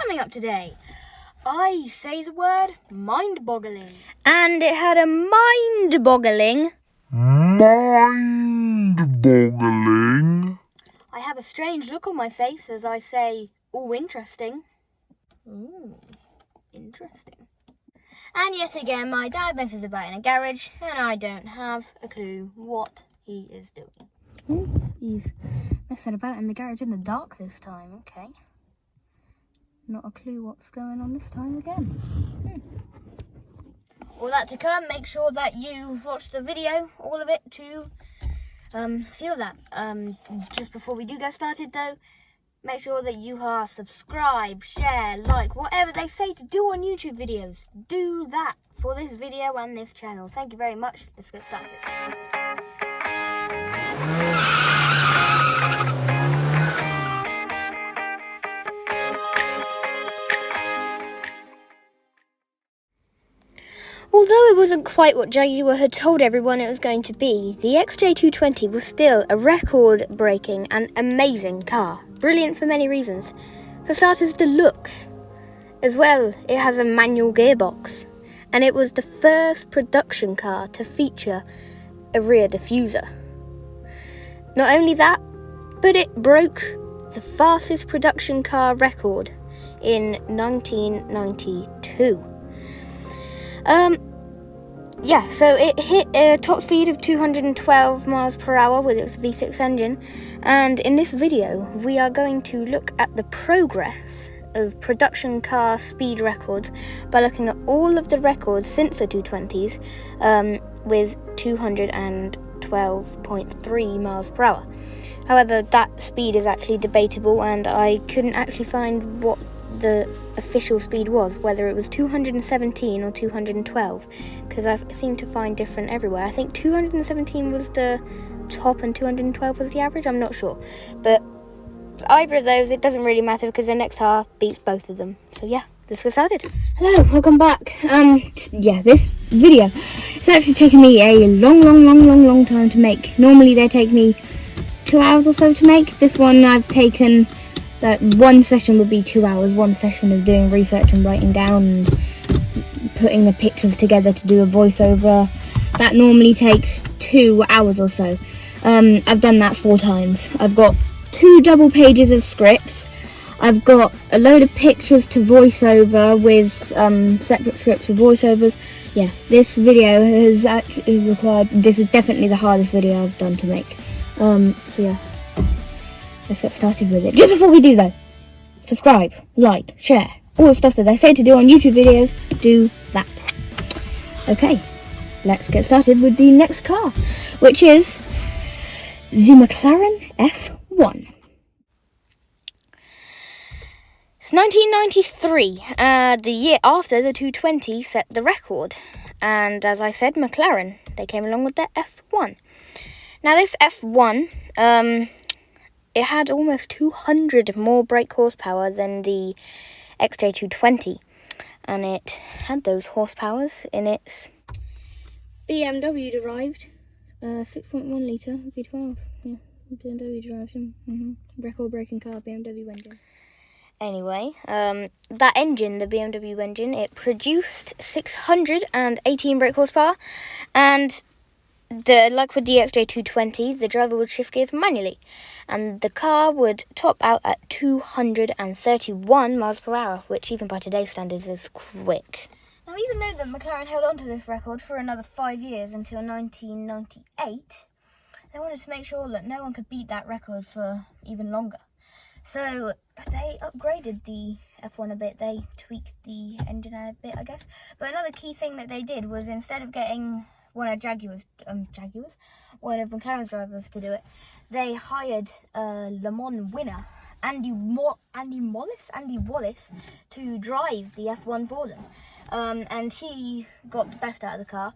Coming up today, I say the word mind-boggling. And it had a mind-boggling. Mind-boggling. I have a strange look on my face as I say, "Ooh, interesting." Ooh, interesting. And yet again, my dad messes about in a garage, and I don't have a clue what he is doing. Oh, he's messing about in the garage in the dark this time. Okay. Not a clue what's going on this time again. All that to come. Make sure that you watch the video, all of it, to see all that. Just before we do get started though, make sure that you are subscribed, share, like, whatever they say to do on YouTube videos. Do that for this video and this channel. Thank you very much. Let's get started. Although it wasn't quite what Jaguar had told everyone it was going to be, the XJ220 was still a record-breaking and amazing car. Brilliant for many reasons. For starters, the looks. As well, it has a manual gearbox. And it was the first production car to feature a rear diffuser. Not only that, but it broke the fastest production car record in 1992. So it hit a top speed of 212 miles per hour with its V6 engine, and in this video we are going to look at the progress of production car speed records by looking at all of the records since the 220s with 212.3 miles per hour. However, that speed is actually debatable, and I couldn't actually find what the official speed was, whether it was 217 or 212, because I seem to find different everywhere. I think 217 was the top and 212 was the average. I'm not sure, but either of those, it doesn't really matter because the next half beats both of them. So yeah, let's get started. Hello, welcome back. This video, it's actually taken me a long time to make. Normally they take me 2 hours or so to make. This one I've taken, that one session would be 2 hours, one session of doing research and writing down and putting the pictures together to do a voiceover. That normally takes 2 hours or so. I've done that 4 times. I've got 2 double pages of scripts. I've got a load of pictures to voiceover with separate scripts for voiceovers. Yeah, this video has actually required, this is definitely the hardest video I've done to make. So yeah, let's get started with it. Just before we do though, subscribe, like, share, all the stuff that they say to do on YouTube videos, do that. Okay, let's get started with the next car, which is the McLaren F1. It's 1993, the year after the 220 set the record, and as I said, McLaren, they came along with their F1. Now this F1, it had almost 200 more brake horsepower than the XJ220, and it had those horsepowers in its BMW derived 6.1 litre V12. Yeah, BMW derived record-breaking car, BMW engine. Anyway, that engine, the BMW engine, it produced 618 brake horsepower, and like with the XJ220, the driver would shift gears manually, and the car would top out at 231 miles per hour, which even by today's standards is quick. Now, even though the McLaren held on to this record for another 5 years until 1998, they wanted to make sure that no one could beat that record for even longer. So they upgraded the F1 a bit. They tweaked the engine a bit, I guess. But another key thing that they did was, instead of getting one of one of McLaren's drivers to do it, they hired Le Mans winner Andy Wallace to drive the F1 for them, and he got the best out of the car,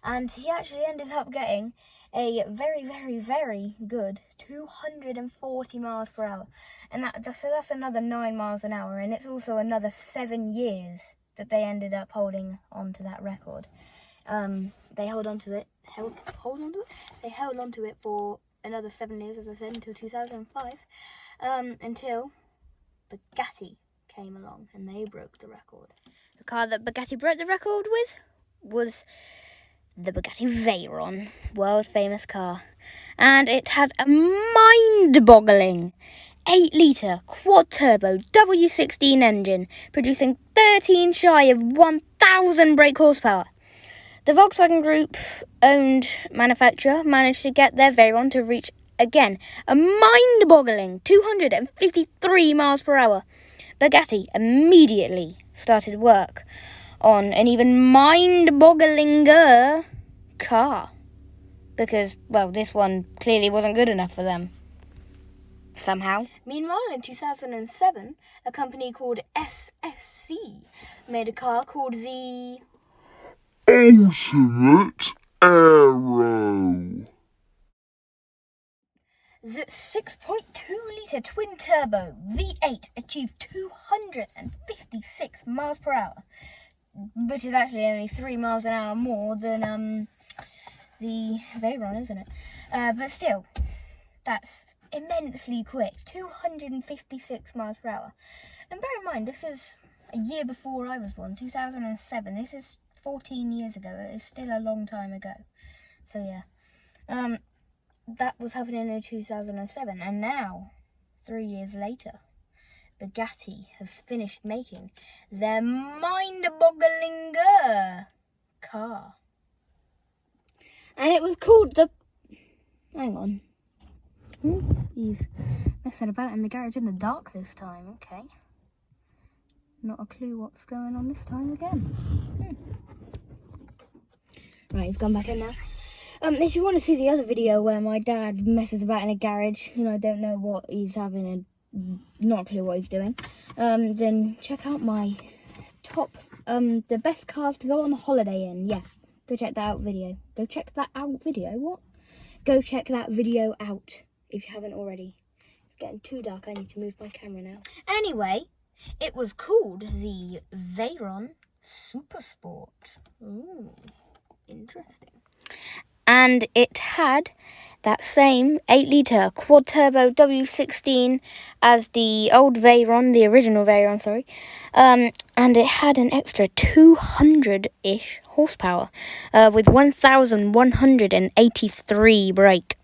and he actually ended up getting a very good 240 miles per hour, and so that's another 9 miles an hour, and it's also another 7 years that they ended up holding on to that record. They held on to it for another 7 years, as I said, until 2005, until Bugatti came along and they broke the record. The car that Bugatti broke the record with was the Bugatti Veyron, world famous car. And it had a mind-boggling 8-litre quad-turbo W16 engine, producing 13 shy of 1,000 brake horsepower. The Volkswagen Group-owned manufacturer managed to get their Veyron to reach, again, a mind-boggling 253 miles per hour. Bugatti immediately started work on an even mind-bogglinger car. Because, well, this one clearly wasn't good enough for them. Somehow. Meanwhile, in 2007, a company called SSC made a car called the Ultimate Aero. The 6.2-litre twin-turbo V8 achieved 256 miles per hour, which is actually only 3 miles an hour more than the Veyron, isn't it? But still, that's immensely quick, 256 miles per hour. And bear in mind, this is a year before I was born, 2007. This is 14 years ago. It is still a long time ago. So yeah, that was happening in 2007, and now, 3 years later, Bugatti have finished making their mind-boggling car. And it was called the... Hang on. He's messing about in the garage in the dark this time, okay. Not a clue what's going on this time again. Right, he's gone back in now. If you want to see the other video where my dad messes about in a garage and I don't know what he's having and not a clue what he's doing, then check out my top, the best cars to go on a holiday in. Yeah, go check that out video. Go check that out video. What? Go check that video out if you haven't already. It's getting too dark. I need to move my camera now. Anyway, it was called the Veyron Super Sport. Ooh, interesting. And it had that same 8-litre quad-turbo W16 as the old Veyron, the original Veyron, sorry. And it had an extra 200-ish horsepower with 1,183 brake.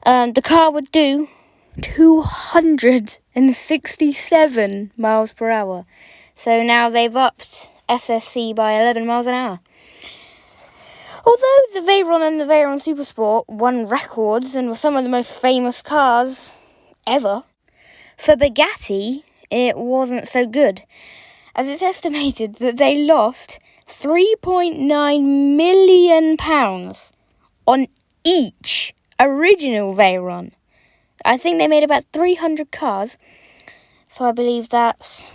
The car would do 267 miles per hour. So now they've upped SSC by 11 miles an hour. Although the Veyron and the Veyron Supersport won records and were some of the most famous cars ever, for Bugatti, it wasn't so good, as it's estimated that they lost £3.9 million on each original Veyron. I think they made about 300 cars, so I believe that's...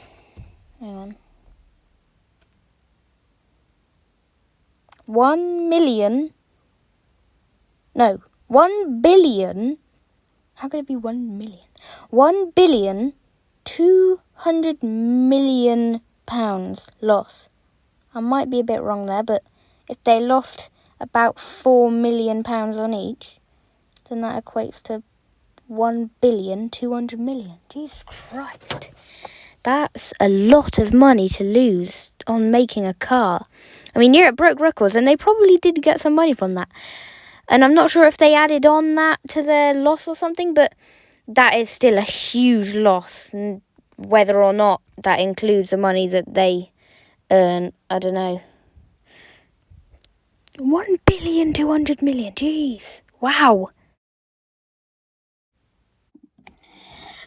Hang on. 1 billion. How could it be 1 million? 1,200,000,000 pounds loss. I might be a bit wrong there, but if they lost about 4 million pounds on each, then that equates to 1,200,000,000. Jesus Christ. That's a lot of money to lose on making a car. I mean, yeah, it broke records, and they probably did get some money from that. And I'm not sure if they added on that to their loss or something, but that is still a huge loss. And whether or not that includes the money that they earn, I don't know. 1,200,000,000. Jeez. Wow.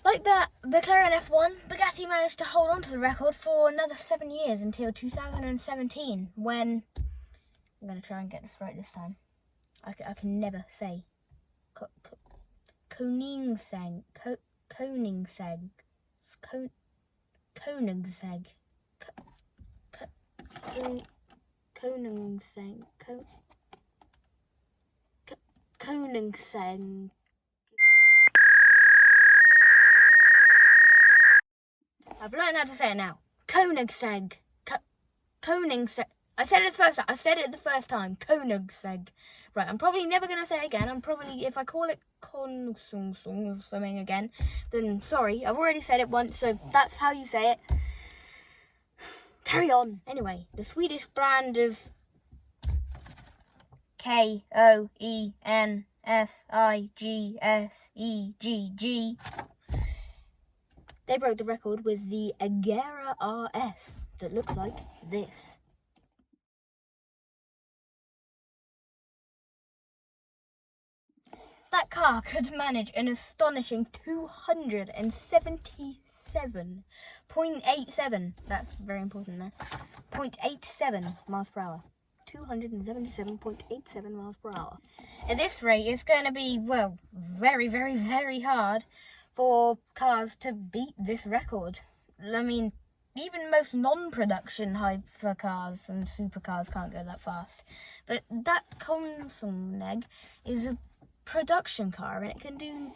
Like that McLaren F1, Bugatti managed to hold on to the record for another 7 years until 2017, when... I'm going to try and get this right this time. I can never say. Koenigsegg. Koenigsegg. Koenigsegg. Koenigsegg. I've learned how to say it now. Koenigsegg. Koenigsegg. I said it the first time. Koenigsegg. Right, I'm probably never going to say it again. I'm probably, if I call it Koenigsegg or something again, then sorry. I've already said it once, so that's how you say it. carry on. Anyway, the Swedish brand of KOENSIGSEGG, they broke the record with the Jaguar RS that looks like this. That car could manage an astonishing 277.87. That's very important there. 0.87 miles per hour. 277.87 miles per hour. At this rate, it's going to be, well, very, very, very hard for cars to beat this record. I mean, even most non-production hypercars and supercars can't go that fast. But that Konfung is a production car, and it can do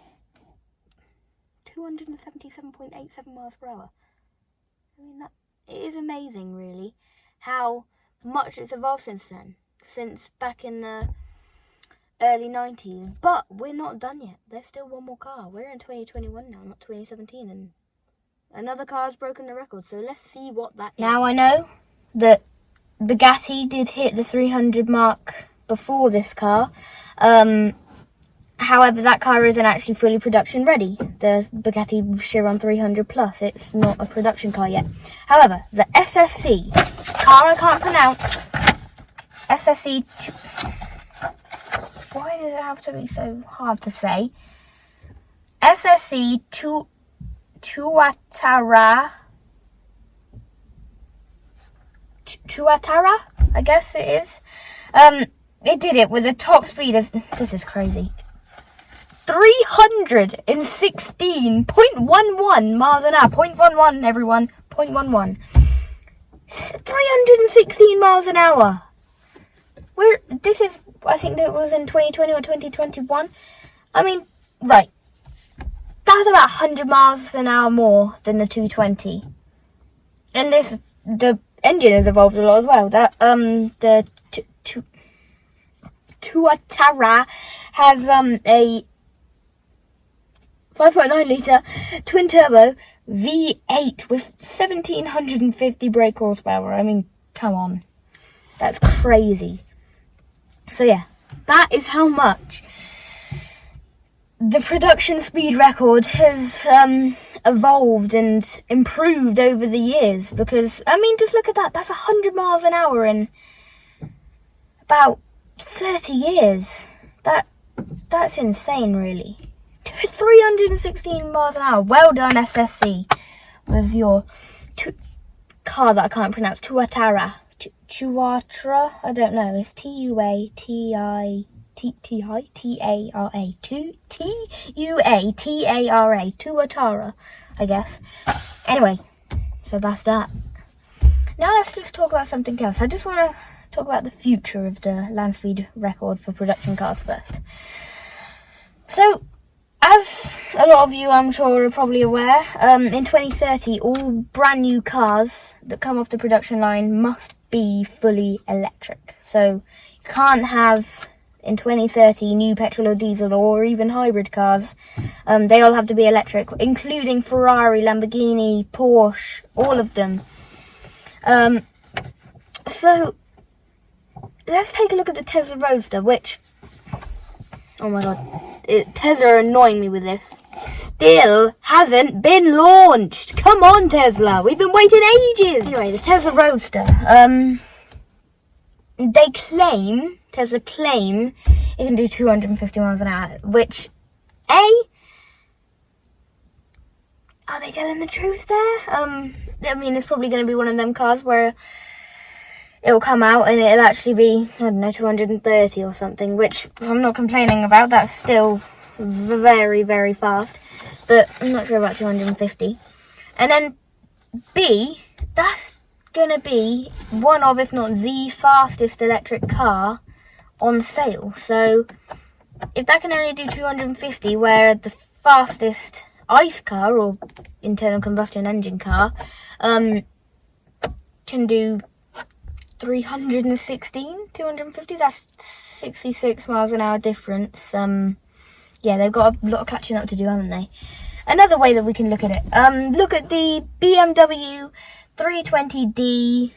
277.87 miles per hour. I mean, that it is amazing, really, how much it's evolved since then, since back in the early 90s. But we're not done yet. There's still one more car. We're in 2021 now, not 2017, and another car has broken the record. So let's see what that is. Now I know that Bugatti did hit the 300 mark before this car. However, that car isn't actually fully production ready. The Bugatti Chiron 300 Plus, it's not a production car yet. However, the SSC, car I can't pronounce, SSC, why does it have to be so hard to say? SSC Tuatara, I guess it is. It did it with a top speed of, this is crazy, 316.11 miles an hour. 0.11, everyone. 0.11. 316 miles an hour. This is, I think that was in 2020 or 2021. I mean, right. That's about 100 miles an hour more than the 220. And the engine has evolved a lot as well. That, the Tuatara has, a 5.9 litre twin turbo V8 with 1750 brake horsepower. I mean, come on. That's crazy. So yeah, that is how much the production speed record has evolved and improved over the years. Because, I mean, just look at that. That's 100 miles an hour in about 30 years. That's insane, really. 316 miles an hour. Well done, SSC, with your car that I can't pronounce. Tuatara. Tuatara. I don't know. It's Tuatara. Tuatara. Tuatara, I guess. Anyway, so that's that. Now let's just talk about something else. I just want to talk about the future of the land speed record for production cars first. So, as a lot of you, I'm sure, are probably aware, in 2030, all brand new cars that come off the production line must be fully electric. So, you can't have, in 2030, new petrol or diesel or even hybrid cars. They all have to be electric, including Ferrari, Lamborghini, Porsche, all of them. So, let's take a look at the Tesla Roadster, which, oh my god, Tesla are annoying me with this. Still hasn't been launched. Come on, Tesla. We've been waiting ages. Anyway, the Tesla Roadster. Tesla claim it can do 250 miles an hour, which, are they telling the truth there? I mean, it's probably going to be one of them cars where it'll come out and it'll actually be, I don't know, 230 or something, which I'm not complaining about. That's still very, very fast, but I'm not sure about 250. And then B, that's gonna be one of, if not the fastest electric car on sale. So if that can only do 250, where the fastest ICE car or internal combustion engine car can do 250, that's 66 miles an hour difference. Yeah, they've got a lot of catching up to do, haven't they? another way that we can look at it. Look at the BMW 320d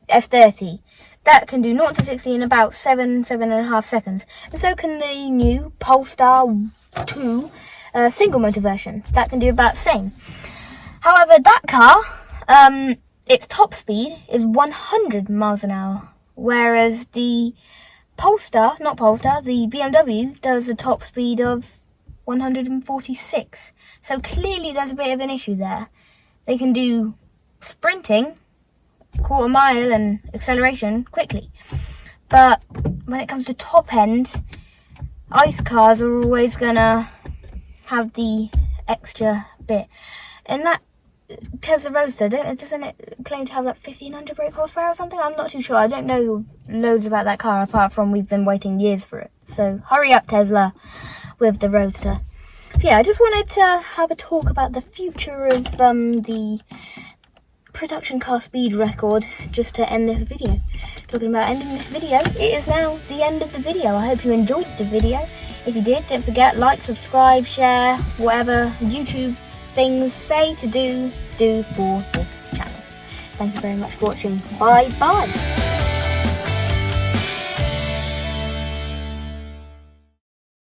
F30. That can do 0 to 60 in about 7.5 seconds. And so can the new Polestar 2 single motor version. That can do about the same. However, that car, its top speed is 100 miles an hour. Whereas the the BMW does a top speed of 146. So clearly there's a bit of an issue there. They can do sprinting, quarter mile and acceleration quickly. But when it comes to top end, ICE cars are always gonna have the extra bit. And that Tesla Roadster, doesn't it claim to have like 1500 brake horsepower or something? I'm not too sure. I don't know loads about that car apart from we've been waiting years for it. So hurry up, Tesla, with the Roadster. So yeah, I just wanted to have a talk about the future of the production car speed record just to end this video. Talking about ending this video, it is now the end of the video. I hope you enjoyed the video. If you did, don't forget, like, subscribe, share, whatever YouTube things say to do for this channel. Thank you very much for watching. Bye bye.